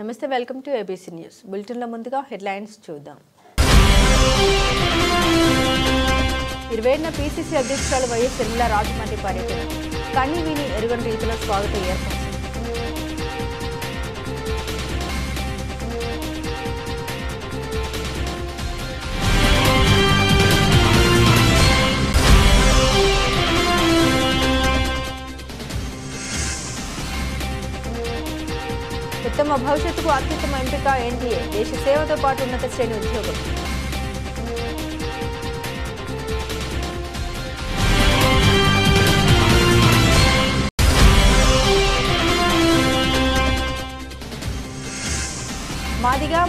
నమస్తే, welcome to ABC news. బులెటిన్లో ముందుగా హెడ్లైన్స్ చూద్దాం. 27న పీసీసీ అధ్యక్షురాలు వైఎస్ షర్మిల రాజమండ్రి పర్యటన. కన్ని విని ఎరుగని రీతిలో స్వాగత ఏర్పాటు. ఉత్తమ భవిష్యత్తుకు అత్యుత్తమ ఎంపిక ఎన్డీఏ. దేశ సేవతో పాటు ఉన్నత శ్రేణి ఉద్యోగం.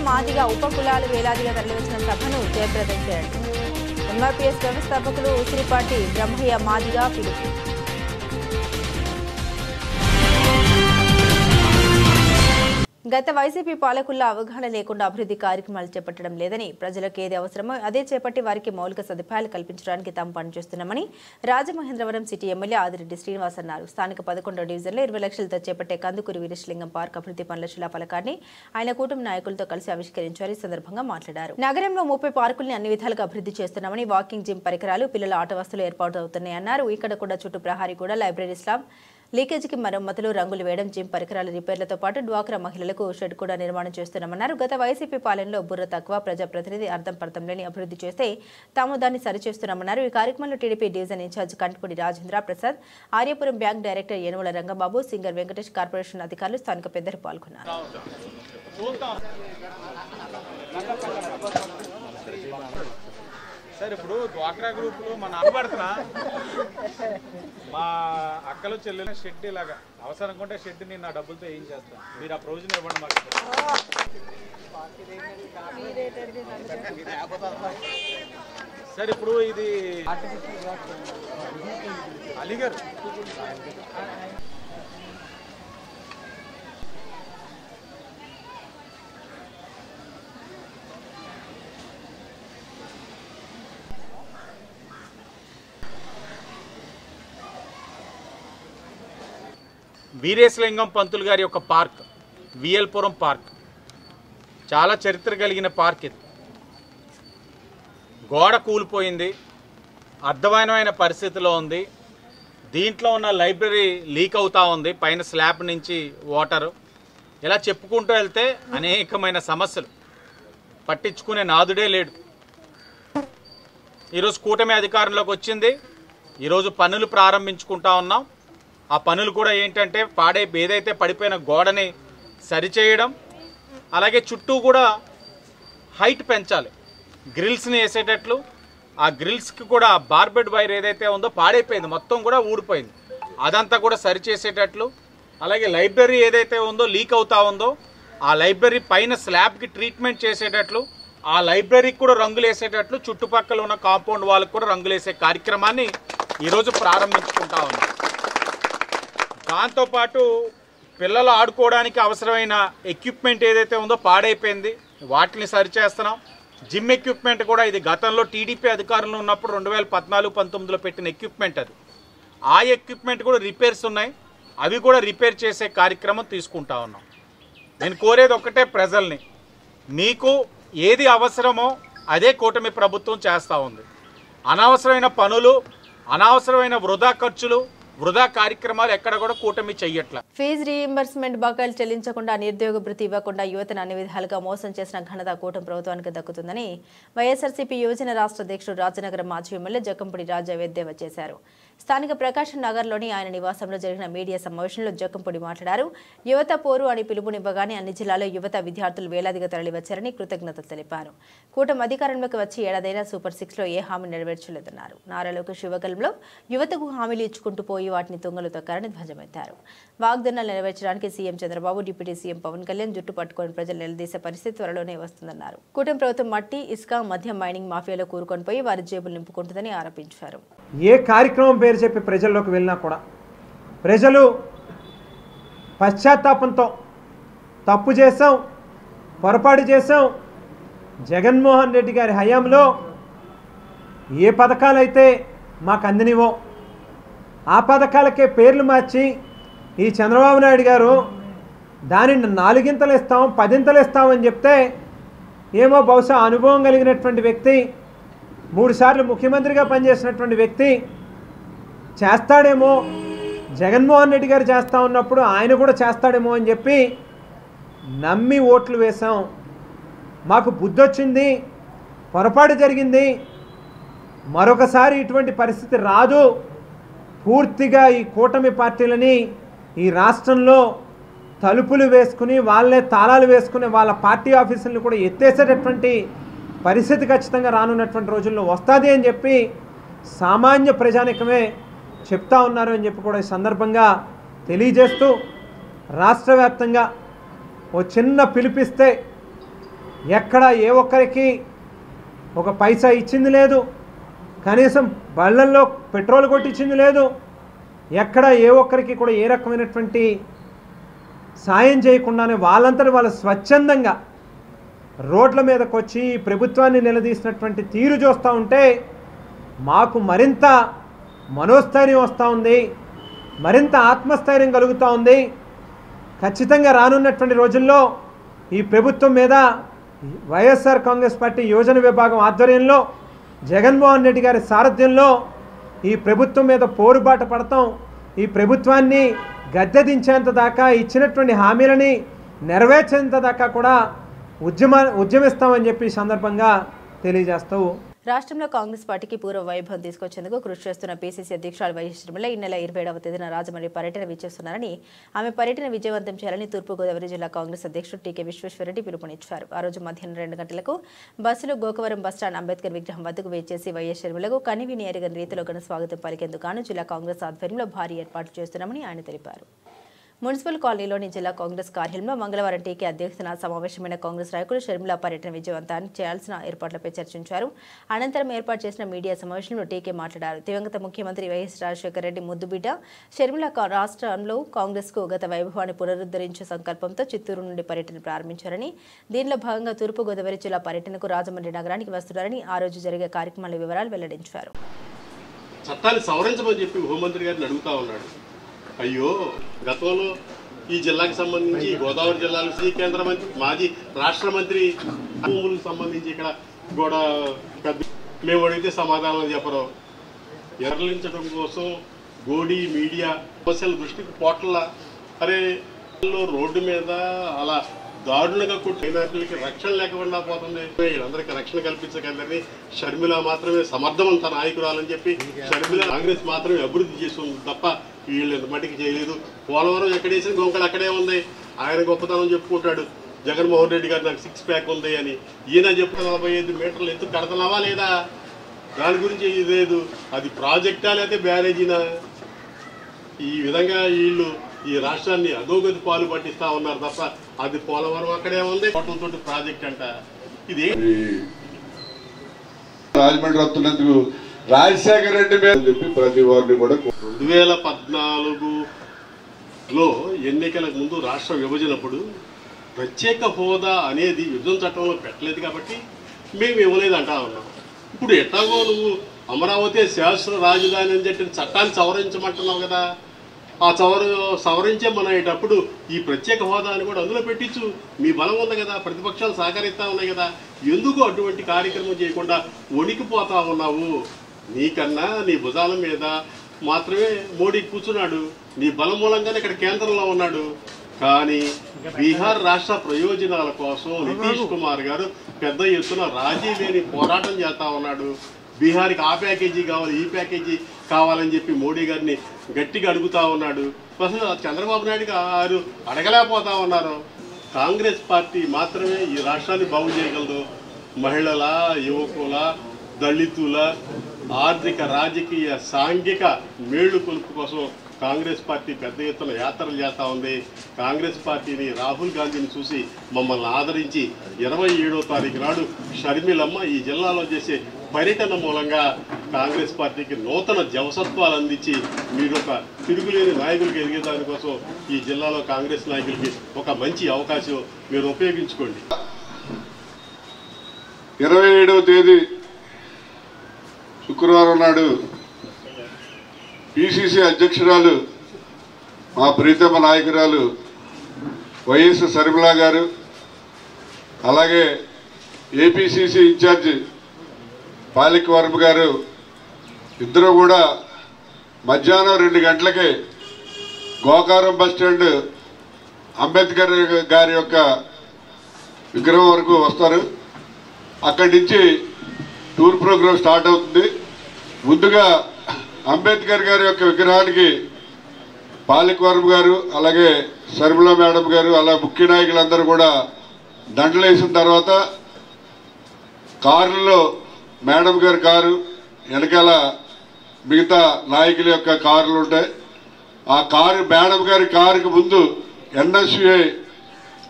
మాదిగా ఉపకులాలు వేలాదిగా తరలివచ్చిన సభను జయప్రదం చేయండి. ఎంఆర్పీఎస్ వ్యవస్థాపకులు ఉసిరిపాటి బ్రహ్మయ్య మాదిగా పిలుపు. గత వైసీపీ పాలకుల్లో అవగాహన లేకుండా అభివృద్ధి కార్యక్రమాలు చేపట్టడం లేదని, ప్రజలకు ఏది అవసరమో అదే చేపట్టి వారికి మౌలిక సదుపాయాలు కల్పించడానికి తాము పనిచేస్తున్నామని రాజమహేంద్రవరం సిటీ ఎమ్మెల్యే ఆదిరెడ్డి శ్రీనివాస్ అన్నారు. స్థానిక 11వ డివిజన్లో 20 లక్షలతో చేపట్టే కందుకూరి వీరేశలింగం పార్క్ అభివృద్ధి పనుల శిలాఫలకాన్ని ఆయన కూటమి నాయకులతో కలిసి ఆవిష్కరించారు. ఈ సందర్భంగా మాట్లాడారు. నగరంలో 30 పార్కుల్ని అన్ని విధాలుగా అభివృద్ధి చేస్తున్నామని, వాకింగ్ జిమ్ పరికరాలు, పిల్లల ఆట వస్తువులు ఏర్పాటు అవుతున్నాయన్నారు. ఇక్కడ కూడా చుట్టూ ప్రహారీ కూడా, లైబ్రరీ స్లాబ్, లీకేజీకి మరమ్మతులు, రంగులు వేయడం, జిమ్ పరికరాల రిపేర్లతో పాటు డ్వాక్రా మహిళలకు షెడ్ కూడా నిర్మాణం చేస్తున్నామన్నారు. గత వైసీపీ పాలనలో బుర్ర తక్కువ, ప్రజాప్రతినిధి అర్థం పర్థం లేని అభివృద్ధి చేస్తే తాము దాన్ని సరిచేస్తున్నామన్నారు. ఈ కార్యక్రమంలో TDP division in charge Kantipudi Rajendra Prasad, Aryapuram bank director Yanamala Rangababu, singer Venkatesh, corporation అధికారులు, స్థానిక పెద్దలు పాల్గొన్నారు. సార్, ఇప్పుడు డ్వాక్రా గ్రూపులు మన అనుపడుతున్నా మా అక్కలు చెల్లెల షెడ్ ఇలాగా అవసరం అనుకుంటే షెడ్ నేను నా డబ్బులతో ఏం చేస్తాను, మీరు ఆ ప్రొవిజన్ ఇవ్వండి మాకు. సార్, ఇప్పుడు ఇది అలీగర్ వీరేశలింగం పంతులు గారి యొక్క పార్క్, విఎల్పురం పార్క్, చాలా చరిత్ర కలిగిన పార్క్. ఇది గోడ కూలిపోయింది, అర్థమైన పరిస్థితిలో ఉంది. దీంట్లో ఉన్న లైబ్రరీ లీక్ అవుతూ ఉంది, పైన స్లాబ్ నుంచి వాటరు. ఇలా చెప్పుకుంటూ వెళ్తే అనేకమైన సమస్యలు, పట్టించుకునే నాదుడే లేడు. ఈరోజు కూటమి అధికారంలోకి వచ్చింది, ఈరోజు పనులు ప్రారంభించుకుంటా ఉన్నాం. ఆ పనులు కూడా ఏంటంటే ఏదైతే పడిపోయిన గోడని సరిచేయడం, అలాగే చుట్టూ కూడా హైట్ పెంచాలి, గ్రిల్స్ని వేసేటట్లు. ఆ గ్రిల్స్కి కూడా బార్బెడ్ వైర్ ఏదైతే ఉందో పాడైపోయింది, మొత్తం కూడా ఊడిపోయింది, అదంతా కూడా సరిచేసేటట్లు. అలాగే లైబ్రరీ ఏదైతే ఉందో లీక్ అవుతా ఉందో ఆ లైబ్రరీ పైన స్లాబ్కి ట్రీట్మెంట్ చేసేటట్లు, ఆ లైబ్రరీకి కూడా రంగులు వేసేటట్లు, చుట్టుపక్కల ఉన్న కాంపౌండ్ వాళ్ళకి కూడా రంగులు వేసే కార్యక్రమాన్ని ఈరోజు ప్రారంభించుకుంటా ఉన్నాం. దాంతోపాటు పిల్లలు ఆడుకోవడానికి అవసరమైన ఎక్విప్మెంట్ ఏదైతే ఉందో పాడైపోయింది, వాటిని సరిచేస్తున్నాం. జిమ్ ఎక్విప్మెంట్ కూడా ఇది గతంలో టీడీపీ అధికారంలో ఉన్నప్పుడు 2014-19లో పెట్టిన ఎక్విప్మెంట్ అది. ఆ ఎక్విప్మెంట్ కూడా రిపేర్స్ ఉన్నాయి, అవి కూడా రిపేర్ చేసే కార్యక్రమం తీసుకుంటా ఉన్నాం. నేను కోరేది ఒక్కటే, ప్రజల్ని, మీకు ఏది అవసరమో అదే కూటమి ప్రభుత్వం చేస్తూ ఉంది. అనవసరమైన పనులు, అనవసరమైన వృధా ఖర్చులు, వృధా కార్యక్రమాలు ఎక్కడ కూడా కూటమి చెయ్యట్ల. ఫీజు రీయింబర్స్మెంట్ బకాయిలు చెల్లించకుండా, నిరుద్యోగ భృతి ఇవ్వకుండా యువతను అన్ని విధాలుగా మోసం చేసిన ఘనత కూటమి ప్రభుత్వానికి దక్కుతుందని వైఎస్ఆర్సీపీ యువజన రాష్ట్ర అధ్యక్షుడు రాజనగరం మాజీ ఎమ్మెల్యే జక్కంపూడి రాజా ఎద్దేవా చేశారు. స్థానిక ప్రకాశం నగర్లోని ఆయన నివాసంలో జరిగిన మీడియా సమావేశంలో జక్కంపూడి మాట్లాడారు. యువత పోరు అని పిలుపునివ్వగానే అన్ని జిల్లాల్లో యువత విద్యార్థులు వేలాదిగా తరలివచ్చారని కృతజ్ఞతలు తెలిపారు. కూటమి అధికారంలోకి వచ్చి ఏడాదైనా సూపర్ 6లో ఏ హామీ నెరవేర్చలేదన్నారు. నారా లోకేష్ యువగలంలో యువతకు హామీలు ఇచ్చుకుంటూ పోయి వాటిని తుంగలు తొక్కారని ధ్వజమెత్తారు. వాగ్దానాలు నెరవేర్చడానికి CM Chandrababu, deputy CM Pawan Kalyan జుట్టు పట్టుకొని ప్రజలు నిలదీసే పరిస్థితి త్వరలోనే వస్తుందన్నారు. కూటమి ప్రభుత్వం మట్టి, ఇసుక, మద్యం మైనింగ్ మాఫియాలో కూరుకొని పోయి వారి జేబులు నింపుకుంటుందని ఆరోపించారు. ఏ కార్యక్రమం పేరు చెప్పి ప్రజల్లోకి వెళ్ళినా కూడా ప్రజలు పశ్చాత్తాపంతో తప్పు చేశాం, పొరపాటు చేశాం, జగన్మోహన్ రెడ్డి గారి హయాంలో ఏ పథకాలైతే మాకు అందినివో ఆ పథకాలకే పేర్లు మార్చి ఈ చంద్రబాబు నాయుడు గారు దానిని 4గింతలు ఇస్తాం 10ంతలు ఇస్తామని చెప్తే ఏమో బహుశా అనుభవం కలిగినటువంటి వ్యక్తి 3 సార్లు ముఖ్యమంత్రిగా పనిచేసినటువంటి వ్యక్తి చేస్తాడేమో, జగన్మోహన్ రెడ్డి గారు చేస్తూ ఉన్నప్పుడు ఆయన కూడా చేస్తాడేమో అని చెప్పి నమ్మి ఓట్లు వేశాం. మాకు బుద్ధి వచ్చింది, పొరపాటు జరిగింది, మరొకసారి ఇటువంటి పరిస్థితి రాదు, పూర్తిగా ఈ కూటమి పార్టీలని ఈ రాష్ట్రంలో తలుపులు వేసుకుని వాళ్ళే తాళాలు వేసుకుని వాళ్ళ పార్టీ ఆఫీసులను కూడా ఎత్తేసేటటువంటి పరిస్థితి ఖచ్చితంగా రానున్నటువంటి రోజుల్లో వస్తుంది అని చెప్పి సామాన్య ప్రజానికమే చెప్తా ఉన్నారు అని చెప్పి కూడా ఈ సందర్భంగా తెలియజేస్తూ, రాష్ట్ర వ్యాప్తంగా ఓ చిన్న పిలిపిస్తే ఎక్కడ ఏ ఒక్కరికి ఒక పైసా ఇచ్చింది లేదు, కనీసం బళ్ళల్లో పెట్రోల్ కొట్టించింది లేదు, ఎక్కడ ఏ ఒక్కరికి కూడా ఏ రకమైనటువంటి సాయం చేయకుండానే వాళ్ళంతటి వాళ్ళు స్వచ్ఛందంగా రోడ్ల మీదకి వచ్చి ప్రభుత్వాన్ని నిలదీసినటువంటి తీరు చూస్తూ ఉంటే మాకు మరింత మనోస్థైర్యం వస్తూ ఉంది, మరింత ఆత్మస్థైర్యం కలుగుతూ ఉంది. ఖచ్చితంగా రానున్నటువంటి రోజుల్లో ఈ ప్రభుత్వం మీద వైఎస్ఆర్ కాంగ్రెస్ పార్టీ యోజన విభాగం ఆధ్వర్యంలో జగన్మోహన్ రెడ్డి గారి సారథ్యంలో ఈ ప్రభుత్వం మీద పోరుబాట పడతాం. ఈ ప్రభుత్వాన్ని గద్దె దించేంత దాకా, ఇచ్చినటువంటి హామీలని నెరవేర్చేంత దాకా కూడా ఉద్యమిస్తామని చెప్పి ఈ సందర్భంగా తెలియజేస్తూ, రాష్ట్రంలో కాంగ్రెస్ పార్టీకి పూర్వ వైభవం తీసుకొచ్చేందుకు కృషి చేస్తున్న పీసీసీ అధ్యక్షురాలు వైఎస్ షర్మిల ఈ నెల 27వ తేదీన రాజమండ్రి పర్యటన విచ్చేస్తున్నారని, ఆమె పర్యటన విజయవంతం చేయాలని తూర్పుగోదావరి జిల్లా కాంగ్రెస్ అధ్యక్షుడు టీకే విశ్వేశ్వరరెడ్డి పిలుపునిచ్చారు. ఆ రోజు మధ్యాహ్నం 2 గంటలకు బస్సులో గోకవరం బస్టాండ్ అంబేద్కర్ విగ్రహం వద్దకు వేచేసి వైఎస్ షర్మిలకు కనివిని ఎరగని రీతిలో ఘన స్వాగతం పలికేందుకు జిల్లా కాంగ్రెస్ ఆధ్వర్యంలో భారీ ఏర్పాట్లు చేస్తున్నామని ఆయన తెలిపారు. మున్సిపల్ కాలనీలోని జిల్లా కాంగ్రెస్ కార్యాలయంలో మంగళవారం టీకే అధ్యక్షతన సమావేశమైన కాంగ్రెస్ నాయకులు షర్మిల పర్యటన విజయవంతాన్ని చేయాల్సిన ఏర్పాట్లపై చర్చించారు. అనంతరం ఏర్పాటు చేసిన మీడియా సమావేశంలో టీకే మాట్లాడారు. దివంగత ముఖ్యమంత్రి వైఎస్ రాజశేఖర రెడ్డి ముద్దుబిడ్డ షర్మిల రాష్ట్రంలో కాంగ్రెస్ కు గత వైభవాన్ని పునరుద్ధరించే సంకల్పంతో చిత్తూరు నుండి పర్యటన ప్రారంభించారని, దీనిలో భాగంగా తూర్పుగోదావరి జిల్లా పర్యటనకు రాజమండ్రి నగరానికి వస్తున్నారని, ఆ రోజు జరిగే కార్యక్రమాల వివరాలు వెల్లడించారు. చట్టాన్ని సవరించమని చెప్పి హోంమంత్రి గారిని అడుగుతా ఉన్నాడు. అయ్యో, గతంలో ఈ జిల్లాకి సంబంధించి గోదావరి జిల్లాలో కేంద్ర మంత్రి, మాజీ రాష్ట్ర మంత్రి భూములకు సంబంధించి ఇక్కడ కూడా మేము అడిగితే సమాధానం చెప్పరు. ఎరలించడం కోసం గోడి మీడియా సమస్యల దృష్టికి పోట్ల అరే రోడ్డు మీద అలా దారుణంగా మైనార్టీలకి రక్షణ లేకుండా పోతుంది, వీళ్ళందరికీ రక్షణ కల్పించగలరని షర్మిల మాత్రమే సమర్థవంత నాయకురాలని చెప్పి షర్మిల కాంగ్రెస్ మాత్రమే అభివృద్ధి చేస్తుంది తప్ప వీళ్ళు ఎంత మట్టికి చేయలేదు. పోలవరం ఎక్కడేసిన గొంకలు అక్కడే ఉంది. ఆయన గొప్పతనం చెప్పుకుంటాడు, జగన్మోహన్ రెడ్డి గారు నాకు 6 ప్యాక్ ఉంది అని. ఈయన చెప్తున్న 45 మీటర్లు ఎత్తు కడతనావా లేదా, దాని గురించి లేదు. అది ప్రాజెక్టా లేకపోతే బ్యారేజీనా? ఈ విధంగా వీళ్ళు ఈ రాష్ట్రాన్ని అధోగతి పాలు పట్టిస్తా ఉన్నారు తప్ప అది పోలవరం అక్కడే ఉంది, కోట్లతోటి ప్రాజెక్ట్ అంట. ఇది రాజమండ్రి వస్తున్నందుకు రాజశేఖర రెడ్డి మీద చెప్పి ప్రతి వారిని కూడా 2014లో ఎన్నికలకు ముందు రాష్ట్ర విభజనప్పుడు ప్రత్యేక హోదా అనేది యుద్ధం చట్టంలో పెట్టలేదు కాబట్టి మేము ఇవ్వలేదు అంటా ఉన్నాం. ఇప్పుడు ఎట్లాగో నువ్వు అమరావతి శాశ్వత రాజధాని అని చెప్పి చట్టాన్ని సవరించమంటున్నావు కదా, ఆ సవరించే మనటప్పుడు ఈ ప్రత్యేక హోదాని కూడా అందులో పెట్టించు. మీ బలం ఉంది కదా, ప్రతిపక్షాలు సహకరిస్తా ఉన్నాయి కదా, ఎందుకు అటువంటి కార్యక్రమం చేయకుండా వణికిపోతా ఉన్నావు? నీకన్నా నీ భుజాల మీద మాత్రమే మోడీ కూర్చున్నాడు, నీ బలం మూలంగానే ఇక్కడ కేంద్రంలో ఉన్నాడు. కానీ బీహార్ రాష్ట్ర ప్రయోజనాల కోసం నితీష్ కుమార్ గారు పెద్ద ఎత్తున రాజీ లేని పోరాటం చేస్తా ఉన్నాడు. బీహార్కి ఆ ప్యాకేజీ కావాలి, ఈ ప్యాకేజీ కావాలని చెప్పి మోడీ గారిని గట్టిగా అడుగుతా ఉన్నాడు. అసలు చంద్రబాబు నాయుడు గారు అడగలేకపోతా ఉన్నారు. కాంగ్రెస్ పార్టీ మాత్రమే ఈ రాష్ట్రాన్ని బాగు చేయగలదు. మహిళల, యువకుల, దళితుల ఆర్థిక, రాజకీయ, సాంఘిక మేళ్లు కొలుపు కోసం కాంగ్రెస్ పార్టీ పెద్ద ఎత్తున యాత్రలు చేస్తూ ఉంది. కాంగ్రెస్ పార్టీని, రాహుల్ గాంధీని చూసి మమ్మల్ని ఆదరించి 27వ తారీఖు నాడు షర్మిలమ్మ ఈ జిల్లాలో చేసే పర్యటన మూలంగా కాంగ్రెస్ పార్టీకి నూతన జవసత్వాలు అందించి మీరు ఒక తిరుగులేని నాయకులకి ఎదిగే దానికోసం ఈ జిల్లాలో కాంగ్రెస్ నాయకులకి ఒక మంచి అవకాశం మీరు ఉపయోగించుకోండి. 27వ తేదీ శుక్రవారం నాడు పిసిసి అధ్యక్షురాలు మా ప్రీతమ నాయకురాలు వైఎస్ శర్మిల గారు, అలాగే ఏపీసీసీ ఇన్ఛార్జ్ పాలిక్ వర్మ గారు ఇద్దరు కూడా మధ్యాహ్నం 2 గంటలకే గోకారం బస్టాండ్ అంబేద్కర్ గారి యొక్క విగ్రహం వరకు వస్తారు. అక్కడి నుంచి టూర్ ప్రోగ్రాం స్టార్ట్ అవుతుంది. ముందుగా అంబేద్కర్ గారి యొక్క విగ్రహానికి పాలిక్ వర్మ గారు, అలాగే శర్మిల మేడం గారు, అలా ముఖ్య నాయకులందరూ కూడా దండలు వేసిన తర్వాత కారులో మేడం గారి కారు వెనకాల మిగతా నాయకుల యొక్క కారులు ఉంటాయి. ఆ కారు మేడం గారి కారుకి ముందు ఎన్ఎస్యుఐ,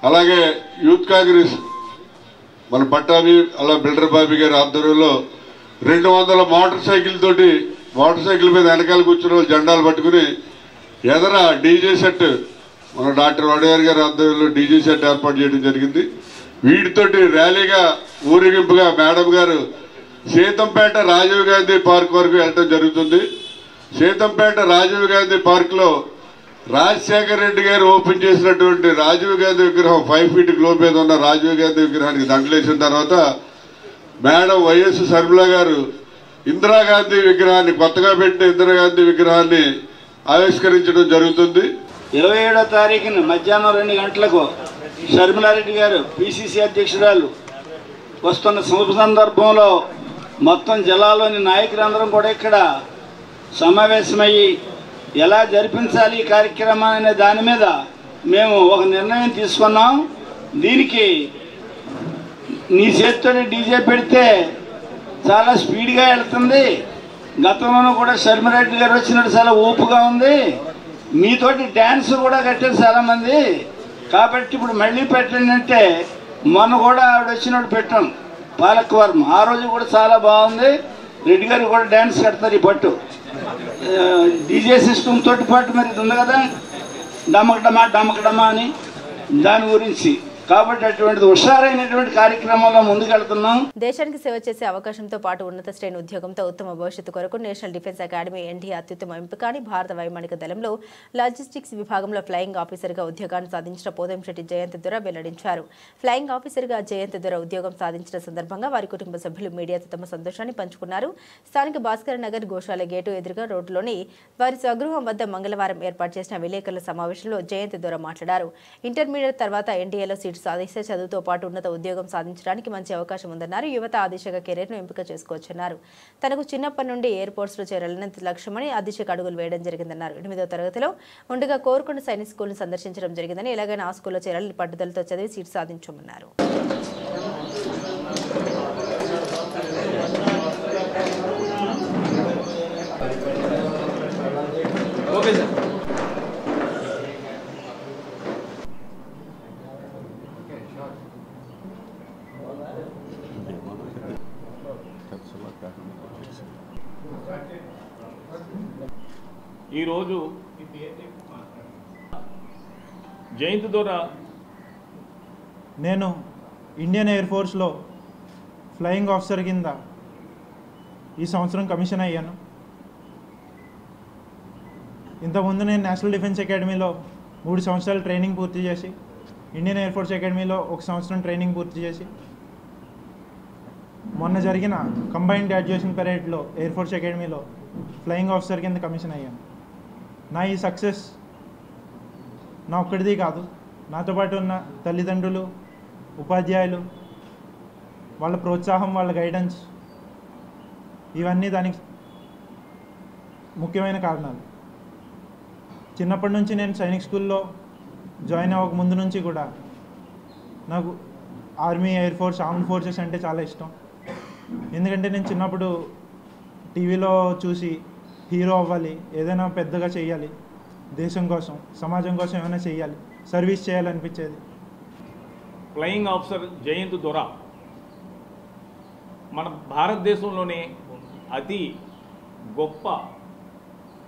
అలాగే యూత్ కాంగ్రెస్ మన పట్టాభి, అలా బిల్డర్ బాబీ గారి ఆధ్వర్యంలో 200 మోటార్ సైకిల్ మీద వెనకాల కూర్చున్న వాళ్ళు జెండాలు పట్టుకుని ఎదర డీజే సెట్ మన డాక్టర్ వడయార్ గారి ఆధ్వర్యంలో డీజే సెట్ ఏర్పాటు చేయడం జరిగింది. వీటితోటి ర్యాలీగా ఊరేగింపుగా మేడం గారు సీతంపేట రాజీవ్ గాంధీ పార్క్ వరకు వెళ్ళడం జరుగుతుంది. సీతంపేట రాజీవ్ గాంధీ పార్క్ లో రాజశేఖర రెడ్డి గారు ఓపెన్ చేసినటువంటి రాజీవ్ గాంధీ విగ్రహం 5 feet గ్లో మీద ఉన్న రాజీవ్ గాంధీ విగ్రహానికి దండలేసిన తర్వాత మేడం వైఎస్ శర్మిల గారు ఇందిరాగాంధీ విగ్రహాన్ని, కొత్తగా పెట్టిన ఇందిరాగాంధీ విగ్రహాన్ని ఆవిష్కరించడం జరుగుతుంది. 27వ తారీఖున మధ్యాహ్నం 2 గంటలకు షర్మిలారెడ్డి గారు పిసిసి అధ్యక్షురాలు వస్తున్న శుభ సందర్భంలో మొత్తం జిల్లాలోని నాయకులందరం కూడా ఇక్కడ సమావేశమయ్యి ఎలా జరిపించాలి ఈ కార్యక్రమాన్ని అనే దాని మీద మేము ఒక నిర్ణయం తీసుకున్నాం. దీనికి నీ చేతితో డీజే పెడితే చాలా స్పీడ్గా వెళ్తుంది. గతంలోనూ కూడా షర్మిలారెడ్డి గారు వచ్చినట్టు చాలా ఊపుగా ఉంది. మీతోటి డ్యాన్స్ కూడా కట్టారు చాలామంది. కాబట్టి ఇప్పుడు మళ్ళీ పెట్టండి అంటే మొన్న కూడా ఆవిడ వచ్చినట్టు పెట్టాం పాలక్ వర్మ. ఆ రోజు కూడా చాలా బాగుంది. రెడ్డి గారు కూడా డ్యాన్స్ కడతారు ఈ పట్టు డీజే సిస్టమ్ తోటి పాటు మరి ఇది ఉంది కదా, డమకడమా అని దాని గురించి. కాబట్టి అటువంటిది హుషారైనటువంటి కార్యక్రమంలో ముందుకెళ్తున్నాం. దేశానికి సేవ చేసే అవకాశంతో పాటు ఉన్నత శ్రేణి ఉద్యోగంతో ఉత్తమ భవిష్యత్తు కొరకు నేషనల్ డిఫెన్స్ అకాడమీ ఎన్డీఏ అత్యుత్తమ ఎంపిక అని భారత వైమానిక దళంలో లాజిస్టిక్స్ విభాగంలో ఫ్లయింగ్ ఆఫీసర్గా ఉద్యోగాన్ని సాధించిన పోదంశెట్టి జయంత్ దొర వెల్లడించారు. ఫ్లయింగ్ ఆఫీసర్గా జయంత్ దొర ఉద్యోగం సాధించిన సందర్భంగా వారి కుటుంబ సభ్యులు మీడియాతో తమ సంతోషాన్ని పంచుకున్నారు. స్థానిక భాస్కర్ నగర్ గోశాల గేటు ఎదురుగా రోడ్డులోని వారి స్వగృహం వద్ద మంగళవారం ఏర్పాటు చేసిన విలేకరుల సమావేశంలో జయంత్ దొర మాట్లాడారు. ఇంటర్మీడియట్ తర్వాత ఎన్డీఏలో సాధిస్తే చదువుతో పాటు ఉన్నత ఉద్యోగం సాధించడానికి మంచి అవకాశం ఉందన్నారు. యువత ఆ దిశగా కెరీర్ను ఎంపిక చేసుకోవచ్చన్నారు. తనకు చిన్నప్పటి నుండి ఎయిర్ ఫోర్స్లో చేరాలని లక్ష్యమని ఆ దిశకు అడుగులు వేయడం జరిగిందన్నారు. 8వ తరగతిలో ఉండగా కోరుకొండ సైనిక్ స్కూల్ను సందర్శించడం జరిగిందని, ఎలాగైనా ఆ స్కూల్లో చేరాలని పట్టుదలతో చదివి సీట్ సాధించమన్నారు. ఈరోజు జయంత్ దొర నేను ఇండియన్ ఎయిర్ ఫోర్స్లో ఫ్లయింగ్ ఆఫీసర్ కింద ఈ సంవత్సరం కమిషన్ అయ్యాను. ఇంతకుముందు నేను నేషనల్ డిఫెన్స్ అకాడమీలో 3 సంవత్సరాలు ట్రైనింగ్ పూర్తి చేసి, ఇండియన్ ఎయిర్ ఫోర్స్ అకాడమీలో 1 సంవత్సరం ట్రైనింగ్ పూర్తి చేసి, మొన్న జరిగిన కంబైన్డ్ గ్రాడ్యుయేషన్ పరేడ్లో ఎయిర్ ఫోర్స్ అకాడమీలో ఫ్లయింగ్ ఆఫీసర్ కింద కమిషన్ అయ్యాను. నా ఈ సక్సెస్ నా ఒక్కడిది కాదు, నాతో పాటు ఉన్న తల్లిదండ్రులు, ఉపాధ్యాయులు, వాళ్ళ ప్రోత్సాహం, వాళ్ళ గైడెన్స్, ఇవన్నీ దానికి ముఖ్యమైన కారణాలు. చిన్నప్పటి నుంచి నేను సైనిక్ స్కూల్లో జాయిన్ అవ్వక ముందు నుంచి కూడా నాకు army, air force, armed forces అంటే చాలా ఇష్టం. ఎందుకంటే నేను చిన్నప్పుడు టీవీలో చూసి హీరో అవ్వాలి, ఏదైనా పెద్దగా చేయాలి, దేశం కోసం, సమాజం కోసం ఏమైనా చేయాలి, సర్వీస్ చేయాలనిపించేది. ఫ్లయింగ్ ఆఫీసర్ జయంత్ దొర మన భారతదేశంలోనే అతి గొప్ప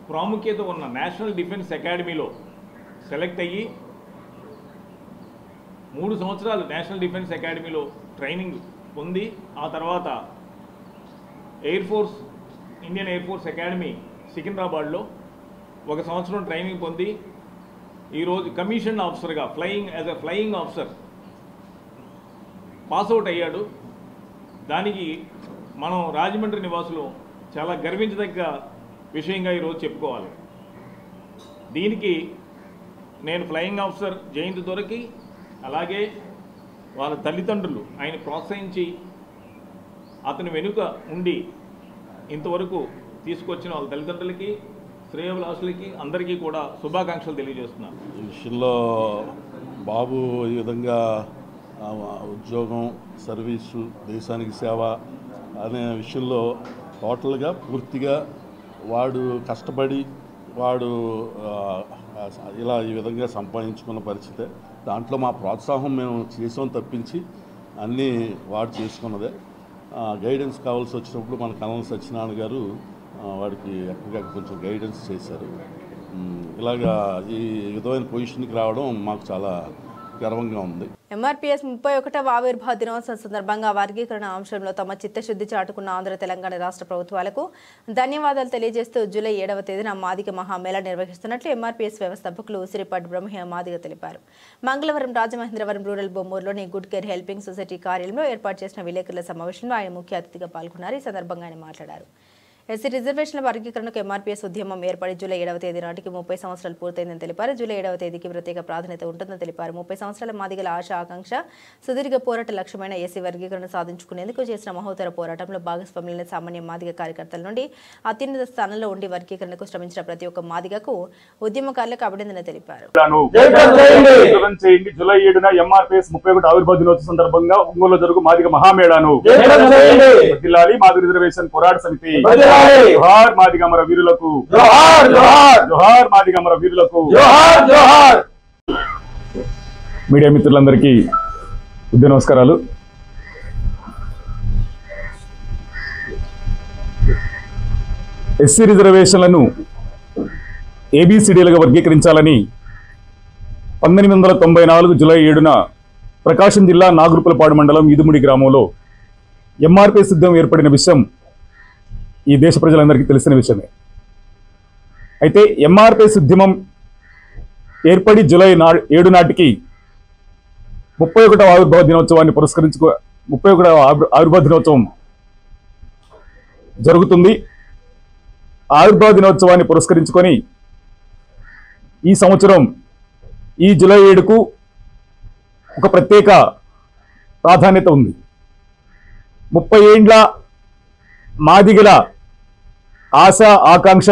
ప్రాముఖ్యత ఉన్న నేషనల్ డిఫెన్స్ అకాడమీలో సెలెక్ట్ అయ్యి 3 సంవత్సరాలు నేషనల్ డిఫెన్స్ అకాడమీలో ట్రైనింగ్ పొంది, ఆ తర్వాత air force, Indian air force academy సికింద్రాబాద్లో 1 సంవత్సరం ట్రైనింగ్ పొంది ఈరోజు కమిషన్ ఆఫీసర్గా as a flying officer pass out అయ్యాడు. దానికి మనం రాజమండ్రి నివాసులు చాలా గర్వించదగ్గ విషయంగా ఈరోజు చెప్పుకోవాలి. దీనికి నేను ఫ్లయింగ్ ఆఫీసర్ జయంతి దొరికి అలాగే వాళ్ళ తల్లిదండ్రులు ఆయన ప్రోత్సహించి అతని వెనుక ఉండి ఇంతవరకు తీసుకొచ్చిన వాళ్ళ తల్లిదండ్రులకి శ్రేయోభిలాషులకి అందరికీ కూడా శుభాకాంక్షలు తెలియజేస్తున్నాను. ఈ విషయంలో బాబు ఈ విధంగా ఉద్యోగం, సర్వీసు, దేశానికి సేవ అనే విషయంలో టోటల్గా పూర్తిగా వాడు కష్టపడి వాడు ఇలా ఈ విధంగా సంపాదించుకున్న పరిస్థితే. దాంట్లో మా ప్రోత్సాహం మేము చేసాం తప్పించి అన్నీ వాడు చేసుకున్నదే. గైడెన్స్ కావాల్సి వచ్చినప్పుడు మన కల్నల్ సత్యనారాయణ గారు వాడికి ఎక్కడికక్కడ కొంచెం గైడెన్స్ చేశారు. ఇలాగా ఈ విధమైన పొజిషన్కి రావడం మాకు చాలా గర్వంగా ఉంది. ఎంఆర్పీఎస్ 31వ ఆవిర్భావ దినోత్సవం సందర్భంగా వర్గీకరణ అంశంలో తమ చిత్తశుద్ధి చాటుకున్న ఆంధ్ర తెలంగాణ రాష్ట్ర ప్రభుత్వాలకు ధన్యవాదాలు తెలియజేస్తూ జూలై 7వ తేదీన మాదిగ మహామేళా నిర్వహిస్తున్నట్లు ఎంఆర్పీఎస్ వ్యవస్థాపకులు ఉసిరిపాటి బ్రహ్మయ్య మాదిగ తెలిపారు. మంగళవారం రాజమహేంద్రవరం రూరల్ బొమ్మూరులోని గుడ్ కేర్ హెల్పింగ్ సొసైటీ కార్యాలయంలో ఏర్పాటు చేసిన విలేకరుల సమావేశంలో ఆయన ముఖ్య అతిథిగా పాల్గొన్నారు. ఈ సందర్భంగా ఆయన మాట్లాడారు. ఎస్సీ రిజర్వేషన్ల వర్గీకరణకు ఎంఆర్పీఎస్ ఉద్యమం ఏర్పడి జూలై 7వ తేదీ నాటికి 30 సంవత్సరాలు పూర్తయిందని తెలిపారు. జూలై 7వ తేదీకి ప్రత్యేక ప్రాధాన్యత ఉంటుందని తెలిపారు. 30 సంవత్సరాల మాదిగల ఆశ, ఆకాంక్ష, సుదీర్ఘ పోరాట లక్ష్యమైన ఎస్సీ వర్గీకరణ సాధించుకునేందుకు చేసిన మహోత్తర పోరాటంలో భాగస్వాములైన సామాన్య మాదిగ కార్యకర్తల నుండి అత్యున్నత స్థానంలో ఉండి వర్గీకరణకు శ్రమించిన ప్రతి ఒక్క మాదిగకు ఉద్యమకారులకు అభినందన తెలిపారు. జూలై 7న ఎంఆర్పీఎస్ 31వ ఆవిర్భావ దినోత్సవం సందర్భంగా ఒంగోలులో జరుగు మాదిగ మహామేళాను మాదిగ రిజర్వేషన్ పోరాట సమితి జోహార్ మాదిగమర వీరులకు, జోహార్ జోహార్, జోహార్ మాదిగమర వీరులకు, జోహార్ జోహార్. మీడియా మిత్రులందరికీ ఉదయ నమస్కారాలు. ఎస్సీ రిజర్వేషన్లను ఏబిసిడీలుగా వర్గీకరించాలని 1994 జూలై 7న ప్రకాశం జిల్లా నాగురుపులపాడు మండలం ఇదుముడి గ్రామంలో ఎంఆర్పీఎస్ ఉద్యమం ఏర్పడిన విషయం ఈ దేశ ప్రజలందరికీ తెలిసిన విషయమే. అయితే ఎంఆర్పీఎస్ ఉద్యమం ఏర్పడి జూలై 7 నాటికి 31వ ఆవిర్భావ దినోత్సవాన్ని 31వ ఆవిర్భావ దినోత్సవం జరుగుతుంది. ఆవిర్భావ దినోత్సవాన్ని పురస్కరించుకొని ఈ సంవత్సరం ఈ జూలై 7కు ఒక ప్రత్యేక ప్రాధాన్యత ఉంది. 30 ఏండ్ల మాదిగల ఆశ, ఆకాంక్ష,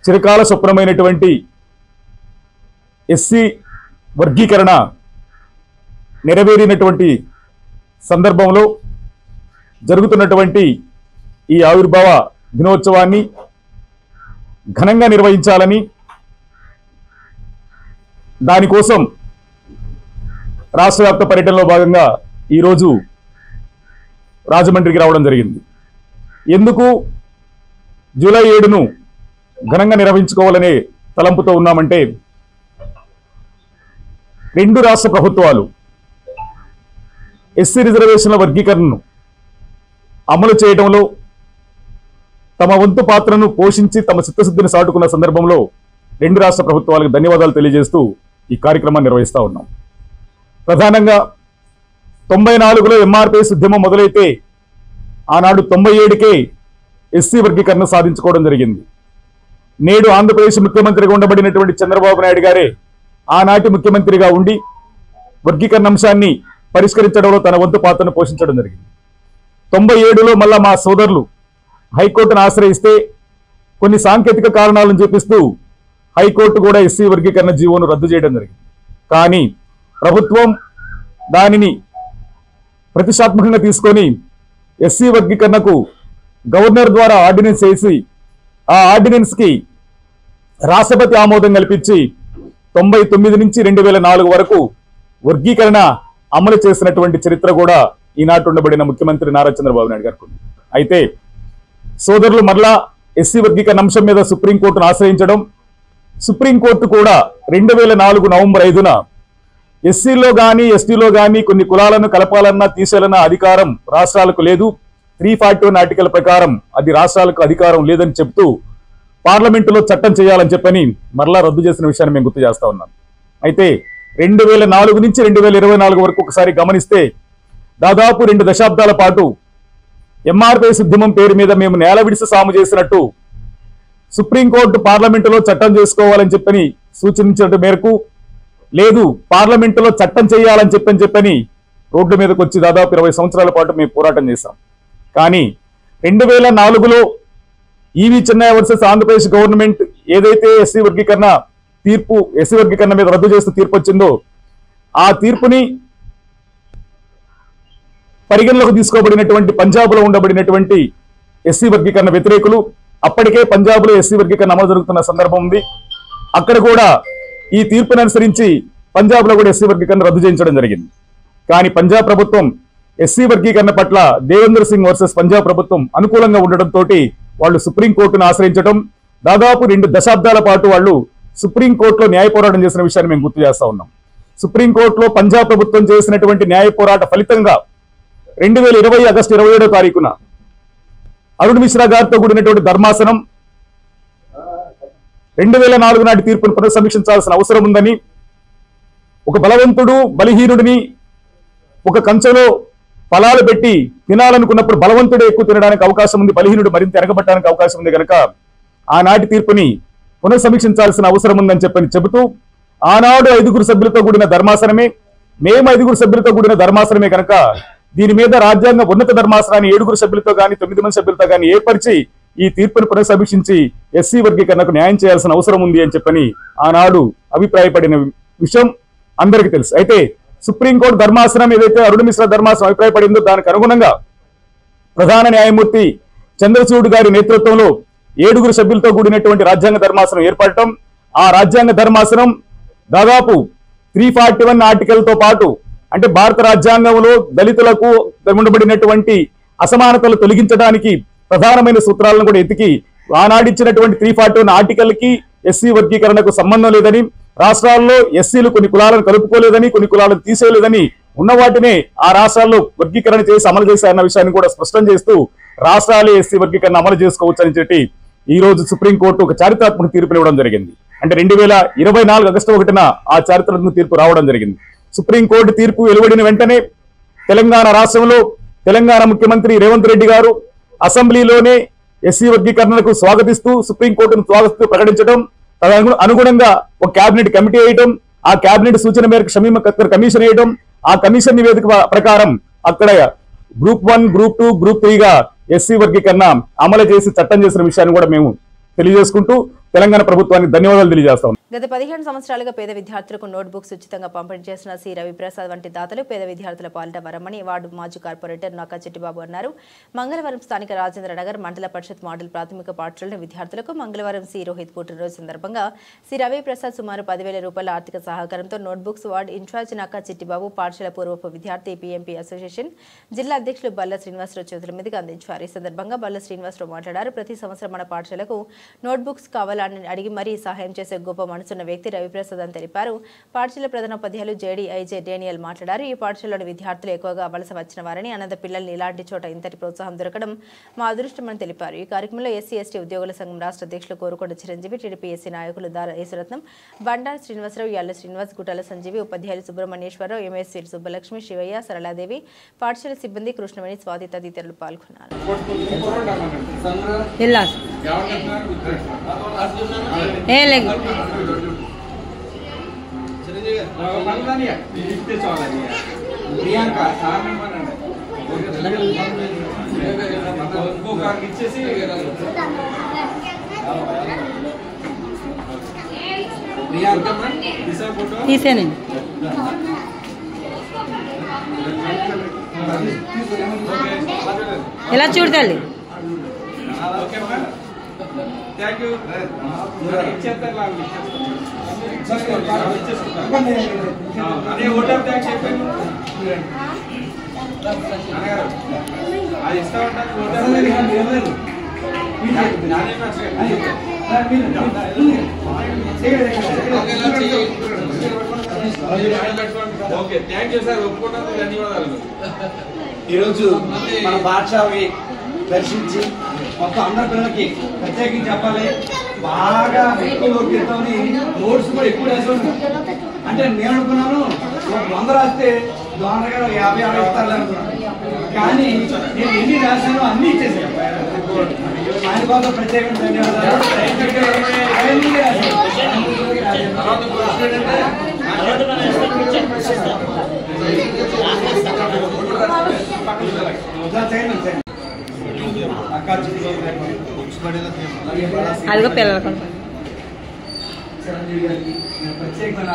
చిరకాల స్వప్నమైనటువంటి ఎస్సీ వర్గీకరణ నెరవేరినటువంటి సందర్భంలో జరుగుతున్నటువంటి ఈ ఆవిర్భావ దినోత్సవాన్ని ఘనంగా నిర్వహించాలని, దానికోసం రాష్ట్ర వ్యాప్త పర్యటనలో భాగంగా ఈరోజు రాజమండ్రికి రావడం జరిగింది. ఎందుకు జూలై 7ను ఘనంగా నిర్వహించుకోవాలనే తలంపుతో ఉన్నామంటే, 2 రాష్ట్ర ప్రభుత్వాలు ఎస్సీ రిజర్వేషన్ల వర్గీకరణను అమలు చేయడంలో తమ వంతు పాత్రను పోషించి తమ చిత్తశుద్ధిని సాటుకున్న సందర్భంలో 2 రాష్ట్ర ప్రభుత్వాలకు ధన్యవాదాలు తెలియజేస్తూ ఈ కార్యక్రమాన్ని నిర్వహిస్తూ ఉన్నాం. ప్రధానంగా 94లో ఎంఆర్పీఎస్ ఉద్యమం మొదలైతే ఆనాడు 97కే ఎస్సీ వర్గీకరణ సాధించుకోవడం జరిగింది. నేడు ఆంధ్రప్రదేశ్ ముఖ్యమంత్రిగా ఉండబడినటువంటి చంద్రబాబు నాయుడు గారే ఆనాటి ముఖ్యమంత్రిగా ఉండి వర్గీకరణ అంశాన్ని పరిష్కరించడంలో తన వంతు పాత్రను పోషించడం జరిగింది. 97లో మళ్ళా మా సోదరులు హైకోర్టును ఆశ్రయిస్తే కొన్ని సాంకేతిక కారణాలను చూపిస్తూ హైకోర్టు కూడా ఎస్సీ వర్గీకరణ జీవోను రద్దు చేయడం జరిగింది. కానీ ప్రభుత్వం దానిని ప్రతిష్టాత్మకంగా తీసుకొని ఎస్సీ వర్గీకరణకు గవర్నర్ ద్వారా ఆర్డినెన్స్ చేసి ఆ ఆర్డినెన్స్కి రాష్ట్రపతి ఆమోదం కల్పించి 99 నుంచి 2004 వరకు వర్గీకరణ అమలు చేసినటువంటి చరిత్ర కూడా ఈనాటి ఉండబడిన ముఖ్యమంత్రి నారా చంద్రబాబు నాయుడు గారికి ఉంది. అయితే సోదరులు మరలా ఎస్సీ వర్గీకరణ అంశం మీద సుప్రీంకోర్టును ఆశ్రయించడం, సుప్రీంకోర్టు కూడా 2004 నవంబర్ 5న ఎస్సీలో కానీ ఎస్టీలో కానీ కొన్ని కులాలను కలపాలన్నా తీసేయాలన్న అధికారం రాష్ట్రాలకు లేదు, 341 ఆర్టికల్ ప్రకారం అది రాష్ట్రాలకు అధికారం లేదని చెప్తూ పార్లమెంటులో చట్టం చేయాలని చెప్పని మరలా రద్దు చేసిన విషయాన్ని మేము గుర్తు చేస్తా ఉన్నాం. అయితే 2004 నుంచి 2024 వరకు ఒకసారి గమనిస్తే దాదాపు 2 దశాబ్దాల పాటు ఎంఆర్పిఎస్ ఉద్యమం పేరు మీద మేము నేల విడిసి సాము చేసినట్టు సుప్రీంకోర్టు పార్లమెంటులో చట్టం చేసుకోవాలని చెప్పని సూచించిన మేరకు లేదు పార్లమెంటులో చట్టం చేయాలని చెప్పని రోడ్ల మీదకి వచ్చి దాదాపు 20 సంవత్సరాల పాటు మేము పోరాటం చేశాం. కానీ 2004లో ఈవి చెన్నయ్య వర్సెస్ ఆంధ్రప్రదేశ్ గవర్నమెంట్ ఏదైతే ఎస్సీ వర్గీకరణ మీద రద్దు చేస్తూ తీర్పు వచ్చిందో ఆ తీర్పుని పరిగణలోకి తీసుకోబడినటువంటి పంజాబ్లో ఉండబడినటువంటి ఎస్సీ వర్గీకరణ వ్యతిరేకులు అప్పటికే పంజాబ్లో ఎస్సీ వర్గీకరణ అమలు జరుగుతున్న సందర్భం ఉంది. అక్కడ కూడా ఈ తీర్పును అనుసరించి పంజాబ్లో కూడా ఎస్సీ వర్గీకరణ రద్దు చేయించడం జరిగింది. కానీ పంజాబ్ ప్రభుత్వం ఎస్సీ వర్గీకరణ పట్ల దేవేంద్ర సింగ్ వర్సెస్ పంజాబ్ ప్రభుత్వం అనుకూలంగా ఉండడంతో వాళ్ళు సుప్రీంకోర్టును ఆశ్రయించడం, దాదాపు 2 దశాబ్దాల పాటు వాళ్ళు సుప్రీంకోర్టులో న్యాయ పోరాటం చేసిన విషయాన్ని మేము గుర్తు చేస్తా ఉన్నాం. సుప్రీంకోర్టులో పంజాబ్ ప్రభుత్వం చేసినటువంటి న్యాయ పోరాట ఫలితంగా 2020 ఆగస్టు 27వ తారీఖున అరుణ్ మిశ్రా గారితో కూడినటువంటి ధర్మాసనం 2004 నాటి తీర్పును పునఃసమీక్షించాల్సిన అవసరం ఉందని, ఒక బలవంతుడు బలహీనుడిని ఒక కంచెలో ఫలాలు పెట్టి తినాలనుకున్నప్పుడు బలవంతుడే ఎక్కువ తినడానికి అవకాశం ఉంది, బలహీనుడు మరింత ఎరగబట్టడానికి అవకాశం ఉంది కనుక ఆనాటి తీర్పుని పునఃసమీక్షించాల్సిన అవసరం ఉందని చెబుతూ ఆనాడు 5 సభ్యులతో కూడిన ధర్మాసనమే, మేము 5 సభ్యులతో కూడిన ధర్మాసనమే కనుక దీని మీద రాజ్యాంగ ఉన్నత ధర్మాసనాన్ని 7 సభ్యులతో కానీ 9 మంది సభ్యులతో కానీ ఏర్పరిచి ఈ తీర్పును పునఃసమీక్షించి ఎస్సీ వర్గీకరణకు న్యాయం చేయాల్సిన అవసరం ఉంది అని చెప్పని ఆనాడు అభిప్రాయపడిన విషయం అందరికీ తెలుసు. అయితే సుప్రీంకోర్టు ధర్మాసనం ఏదైతే అరుణ్ మిశ్రా ధర్మాసనం అభిప్రాయపడిందో దానికి అనుగుణంగా ప్రధాన న్యాయమూర్తి చంద్రచూడ్ గారి నేతృత్వంలో 7 సభ్యులతో కూడినటువంటి రాజ్యాంగ ధర్మాసనం ఏర్పడటం, ఆ రాజ్యాంగ ధర్మాసనం దాదాపు 341 ఆర్టికల్తో పాటు అంటే భారత రాజ్యాంగంలో దళితులకు ఉండబడినటువంటి అసమానతలు తొలగించడానికి ప్రధానమైన సూత్రాలను కూడా ఎతికి ఆనాడిచ్చినటువంటి 341 ఆర్టికల్కి ఎస్సీ వర్గీకరణకు సంబంధం లేదని, రాష్ట్రాల్లో ఎస్సీలు కొన్ని కులాలను కలుపుకోలేదని, కొన్ని కులాలను తీసేయలేదని, ఉన్న వాటినే ఆ రాష్ట్రాల్లో వర్గీకరణ చేసి అమలు చేశారన్న విషయాన్ని కూడా స్పష్టం చేస్తూ రాష్ట్రాలే ఎస్సీ వర్గీకరణ అమలు చేసుకోవచ్చు అని చెప్పి ఈ రోజు సుప్రీంకోర్టు ఒక చారిత్రాత్మక తీర్పు ఇవ్వడం జరిగింది. అంటే 2024 ఆగస్టు 1న ఆ చారిత్రాత్మక తీర్పు రావడం జరిగింది. సుప్రీంకోర్టు తీర్పు వెలువడిన వెంటనే తెలంగాణ రాష్ట్రంలో తెలంగాణ ముఖ్యమంత్రి రేవంత్ రెడ్డి గారు అసెంబ్లీలోనే ఎస్సీ వర్గీకరణకు స్వాగతిస్తూ సుప్రీంకోర్టును స్వాగతిస్తూ ప్రకటించడం, అనుగుణంగా ఒక కేబినెట్ కమిటీ వేయటం, ఆ కేబినెట్ సూచన మేరకు షమీమ్ అఖ్తర్ కమిషన్ వేయటం, ఆ కమిషన్ నివేదిక ప్రకారం అక్కడ గ్రూప్ 1, గ్రూప్ 2, గ్రూప్ 3గా ఎస్సీ వర్గీకరణ అమలు చేసి చట్టం చేసిన విషయాన్ని కూడా మేము తెలియజేసుకుంటూ తెలంగాణ ప్రభుత్వానికి ధన్యవాదాలు తెలియజేస్తాం. గత 15 సంవత్సరాలుగా పేద విద్యార్థులకు నోట్ బుక్స్ ఉచితంగా పంపిణీ చేసిన సి రవిప్రసాద్ వంటి దాతలు పేద విద్యార్థుల పాలిట వరమని వార్డు మాజీ కార్పొరేటర్ నక్కా చెట్టిబాబు అన్నారు. మంగళవారం స్థానిక రాజేంద్ర నగర్ మండల పరిషత్ మోడల్ ప్రాథమిక పాఠశాల విద్యార్థులకు మంగళవారం సి రోహిత్ పుట్టినరోజు సందర్భంగా సి రవిప్రసాద్ సుమారు 10,000 రూపాయల ఆర్థిక సహకారంతో notebooks ward in charge Nakka Chettibabu, పాఠశాల పూర్వపు విద్యార్థి పిఎంపీ అసోసియేషన్ జిల్లా అధ్యక్షులు బల్ల శ్రీనివాసరావు చేతుల మీదుగా అందించారు. ఈ సందర్భంగా బల్ల శ్రీనివాసరావు మాట్లాడారు. ప్రతి సంవత్సరం మన పాఠశాలకు నోట్ బుక్స్ కావాలని అడిగి మరీ సహాయం చేసే గొప్ప మనసున్న వ్యక్తి రవిప్రసాద్ అని తెలిపారు. పాఠశాల ప్రధానోపాధ్యాయులు జేడీఐజే డేనియల్ మాట్లాడారు. ఈ పాఠశాలలోని విద్యార్థులు ఎక్కువగా వలస వచ్చిన వారని, అనంత పిల్లల్ని ఇలాంటి చోట ఇంతటి ప్రోత్సాహం దొరకడం మా అదృష్టమని తెలిపారు. ఈ కార్యక్రమంలో ఎస్సీ ఎస్టీ ఉద్యోగుల సంఘం రాష్ట్ర అధ్యక్షులు కోరుకొండ చిరంజీవి, టీడీపీ ఎస్సీ నాయకులు దార యేసురత్నం, బండారు శ్రీనివాసరావు, యాళ్ల శ్రీనివాస్, గుట్టాల సంజీవి, ఉపాధ్యాయులు సుబ్రహ్మణ్యేశ్వరరావు, ఎంఎస్వీ సుబ్బలక్ష్మి, శివయ్య, సరళాదేవి, పాఠశాల సిబ్బంది కృష్ణవేణి, స్వాతి తదితరులు పాల్గొన్నారు. తీసేనండి. ఎలా చూడాలి? ఈరోజు మన పాఠశాలని దర్శించి మొత్తం అందరి పిల్లలకి ప్రత్యేకించి చెప్పాలి, బాగా ఎక్కువ గీతామని నోట్స్ కూడా ఎక్కువ రాసి అంటే నేను అనుకున్నాను 100 రాస్తే దోనగా 50-60 ఇస్తారు అనుకున్నాను. కానీ నేను ఎన్ని రాశానో అన్ని ఇచ్చేసాను. ఆయన కోసం ప్రత్యేకంగా ధన్యవాదాలు. అదిగో పిల్లలు చిరంజీవి గారికి నేను ప్రత్యేకమైన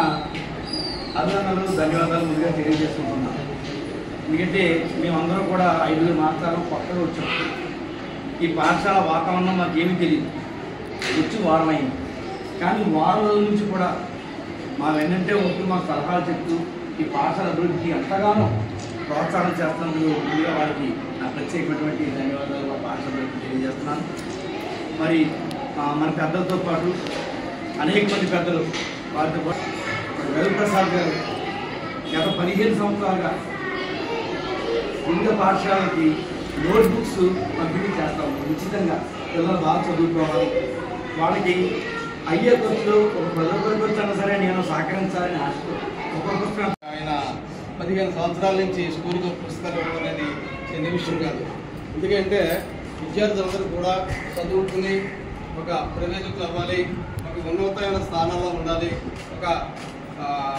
అభినందనలు ధన్యవాదాలు ముందుగా తెలియజేసుకుంటున్నాను. ఎందుకంటే మేమందరం కూడా 5 మాసాలు కొత్తగా వచ్చాం. ఈ పాఠశాల వాతావరణం మాకేమీ తెలియదు, వచ్చి వారమైంది. కానీ వారం రోజుల నుంచి కూడా మా వెన్నంటే ఉంటూ మాకు సలహాలు చెప్తూ ఈ పాఠశాల అభివృద్ధికి ఎంతగానో ప్రోత్సాహం చేస్తున్నందుకు ముందుగా వారికి నా ప్రత్యేకమైనటువంటి ధన్యవాదాలు మా పాఠశాల తెలియజేస్తున్నాను. మరి మన పెద్దలతో పాటు అనేక మంది పెద్దలు వారితో పాటు రవిప్రసాద్ గారు గత 15 సంవత్సరాలుగా వివిధ పాఠశాలకి నోట్బుక్స్ పంపిణీ చేస్తాము. ఉచితంగా పిల్లలు బాగా చదువుకోవాలి, వాళ్ళకి అయ్యే ఖర్చులు ఒక 10 రూపాయలు ఖర్చు సరే నేను సహకరించాలని ఆశతో ఒక్కొక్క పుస్తకం. ఆయన 15 సంవత్సరాల నుంచి స్కూల్కి పుస్తకాలు ఇవ్వడం అనేది చిన్న విషయం కాదు. ఎందుకంటే విద్యార్థులందరూ కూడా చదువుకుని ఒక ప్రయోజకులు అవ్వాలి, ఒక ఉన్నతమైన స్థానాల్లో ఉండాలి, ఒక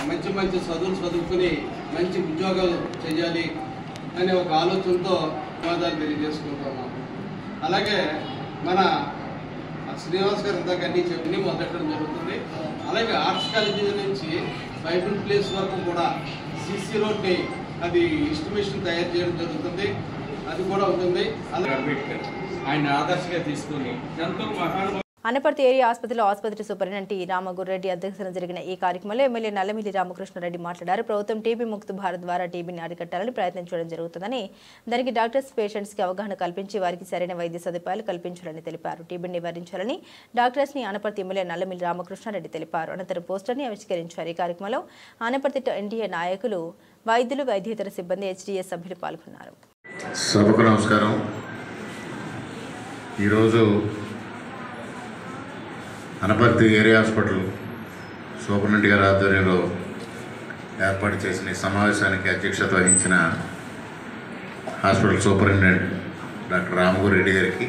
మంచి మంచి చదువుకుని మంచి ఉద్యోగాలు చేయాలి అనే ఒక ఆలోచనతో ధన్యవాదాలు తెలియజేసుకుంటున్నాం. అలాగే మన శ్రీనివాస్ గారు ఇందాక అన్నీ చెప్పి మొదలెట్టడం జరుగుతుంది. అలాగే ఆర్ట్స్ కాలేజీ నుంచి బైబిల్ ప్లేస్ వరకు కూడా సిసి రోడ్ని అది ఎస్టిమేషన్ తయారు చేయడం జరుగుతుంది, అది కూడా ఉంటుంది. అలాగే అంబేద్కర్ ఆయన ఆదర్శంగా తీసుకుని ఎంతో మహానుభావులు. అనపర్తి ఏరియా ఆసుపత్రిలో ఆసుపత్రి సూపరింటెండెంట్ రామగుర్రెడ్డి అధ్యక్షతన జరిగిన ఈ కార్యక్రమంలో ఎమ్మెల్యే నల్లమిల్లి రామకృష్ణారెడ్డి మాట్లాడారు. ప్రభుత్వం టీబీ ముక్త భారత్ ద్వారా టీబీని అరికట్టాలని ప్రయత్నించడం జరుగుతుందని, దానికి డాక్టర్స్ పేషెంట్స్ కి అవగాహన కల్పించి వారికి సరైన వైద్య సదుపాయాలు కల్పించాలని తెలిపారు. టీబీని నివారించాలని డాక్టర్స్ ని అనపర్తి ఎమ్మెల్యే నల్లమిల్లి రామకృష్ణారెడ్డి తెలిపారు. అనంతరం పోస్టర్ ని ఆవిష్కరించారు. ఈ కార్యక్రమంలో అనపర్తి ఎన్డీఏ నాయకులు, వైద్యులు, వైద్యేతర సిబ్బంది, హెచ్డీఎస్ సభ్యులు పాల్గొన్నారు. సభకు నమస్కారం. ఈరోజు అనపర్తి ఏరియా హాస్పిటల్ సూపరింటెండెంట్ గారి ఆధ్వర్యంలో ఏర్పాటు చేసిన ఈ సమావేశానికి అధ్యక్షత వహించిన హాస్పిటల్ సూపరింటెండెంట్ డాక్టర్ రామగురెడ్డి గారికి,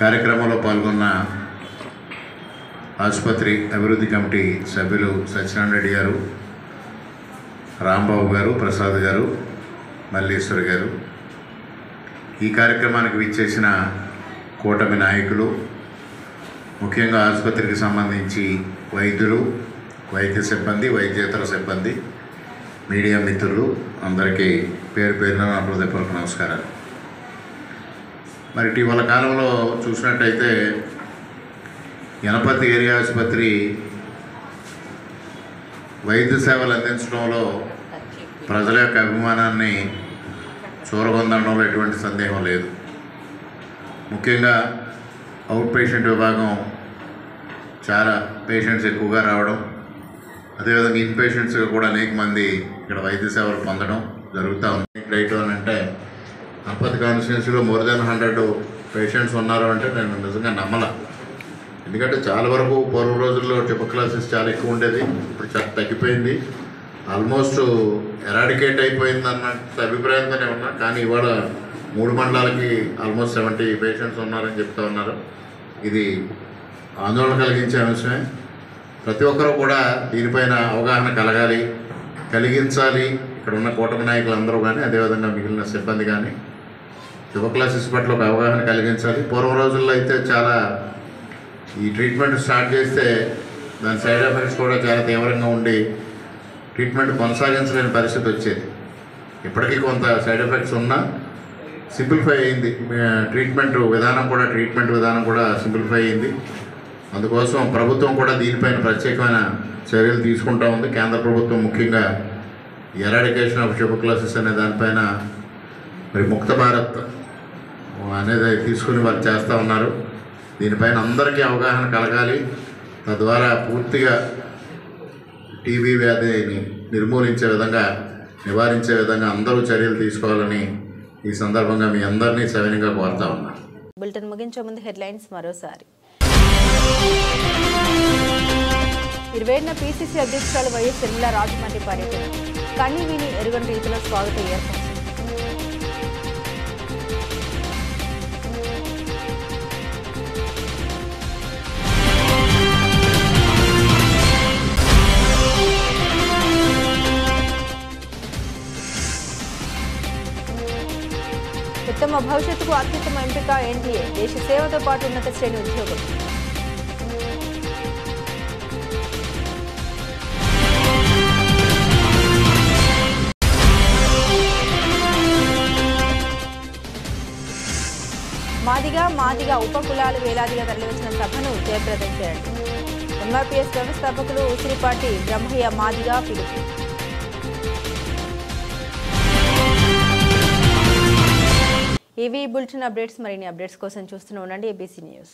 కార్యక్రమంలో పాల్గొన్న ఆసుపత్రి అభివృద్ధి కమిటీ సభ్యులు సత్యనారాయణ రెడ్డి గారు, రాంబాబు గారు, ప్రసాద్ గారు, మల్లేశ్వర్ గారు, ఈ కార్యక్రమానికి విచ్చేసిన కూటమి నాయకులు, ముఖ్యంగా ఆసుపత్రికి సంబంధించి వైద్యులు, వైద్య సిబ్బంది, వైద్యేతర సిబ్బంది, మీడియా మిత్రులు అందరికీ పేరు పేరున నా హృదయపూర్వక నమస్కారాలు. మరి ఇటీవల కాలంలో చూసినట్టయితే అనపర్తి ఏరియా ఆసుపత్రి వైద్య సేవలు అందించడంలో ప్రజల యొక్క అభిమానాన్ని చూరగొందడంలో ఎటువంటి సందేహం లేదు. ముఖ్యంగా అవుట్ పేషెంట్ విభాగం చాలా పేషెంట్స్ ఎక్కువగా రావడం, అదేవిధంగా ఇన్ పేషెంట్స్గా కూడా అనేక మంది ఇక్కడ వైద్య సేవలు పొందడం జరుగుతూ ఉంది. రైట్ అని అంటే అనపర్తి కాన్స్టిట్యున్సీలో మోర్ దెన్ 100 పేషెంట్స్ ఉన్నారు అంటే నేను నిజంగా నమ్మలా. ఎందుకంటే చాలా వరకు పూర్వ రోజుల్లో ట్యూబర్క్యులోసిస్ చాలా ఎక్కువ ఉండేది, ఇప్పుడు చాలా తగ్గిపోయింది, ఆల్మోస్ట్ ఎరాడికేట్ అయిపోయింది అన్న అభిప్రాయంతోనే ఉన్నా. కానీ ఇవాళ 3 మండలాలకి ఆల్మోస్ట్ 70 పేషెంట్స్ ఉన్నారని చెప్తా ఉన్నారు. ఇది ఆందోళన కలిగించే అంశమే. ప్రతి ఒక్కరూ కూడా దీనిపైన అవగాహన కలిగించాలి. ఇక్కడ ఉన్న కూటమి నాయకులందరూ కానీ, అదేవిధంగా మిగిలిన సిబ్బంది కానీ ట్యూబర్క్యులోసిస్ పట్ల ఒక అవగాహన కలిగించాలి. పూర్వ రోజుల్లో అయితే చాలా ఈ ట్రీట్మెంట్ స్టార్ట్ చేస్తే దాని సైడ్ ఎఫెక్ట్స్ కూడా చాలా తీవ్రంగా ఉండి ట్రీట్మెంట్ కొనసాగించలేని పరిస్థితి వచ్చేది. ఇప్పటికీ కొంత సైడ్ ఎఫెక్ట్స్ ఉన్నా సింప్లిఫై అయింది. ట్రీట్మెంట్ విధానం కూడా సింప్లిఫై అయింది. అందుకోసం ప్రభుత్వం కూడా దీనిపైన ప్రత్యేకమైన చర్యలు తీసుకుంటూ ఉంది. కేంద్ర ప్రభుత్వం ముఖ్యంగా ఎరాడికేషన్ ఆఫ్ ట్యూబర్క్యులోసిస్ అనే దానిపైన మరి ముక్త భారత్ అనేది తీసుకుని వారు చేస్తూ ఉన్నారు. దీనిపైన అందరికీ అవగాహన కలగాలి. తద్వారా పూర్తిగా టీబీ వ్యాధిని నివారించే విధంగా అందరూ చర్యలు తీసుకోవాలని ఈ సందర్భంగా మీ అందరినీ సవినయంగా కోరుతా ఉన్నాను. బులెటిన్ ముగించే ముందు హెడ్లైన్స్ మరోసారి. 27న పీసీసీ అధ్యక్షురాలు వైఎస్ షర్మిల రాజమండ్రి పర్యటన కన్ని విని ఎరుగని రీతిలో స్వాగత ఏర్పాటు. ఉత్తమ భవిష్యత్తుకు అత్యుత్తమ ఎంపిక ఎన్డీఏ దేశ సేవతో పాటు ఉన్నత శ్రేణి ఉద్యోగం. మాదిగా ఉపకులాలు వేలాదిగా తరలివచ్చిన సభను జయప్రదం చేయండి. ఎంఆర్పీఎస్ వ్యవస్థాపకులు ఉసిరిపాటి బ్రహ్మయ్య మాదిగా పిలుపు. ఇవి బులెటిన్ అప్డేట్స్. మరిన్ని అప్డేట్స్ కోసం చూస్తూనే ఉండండి ఏబీసీ న్యూస్.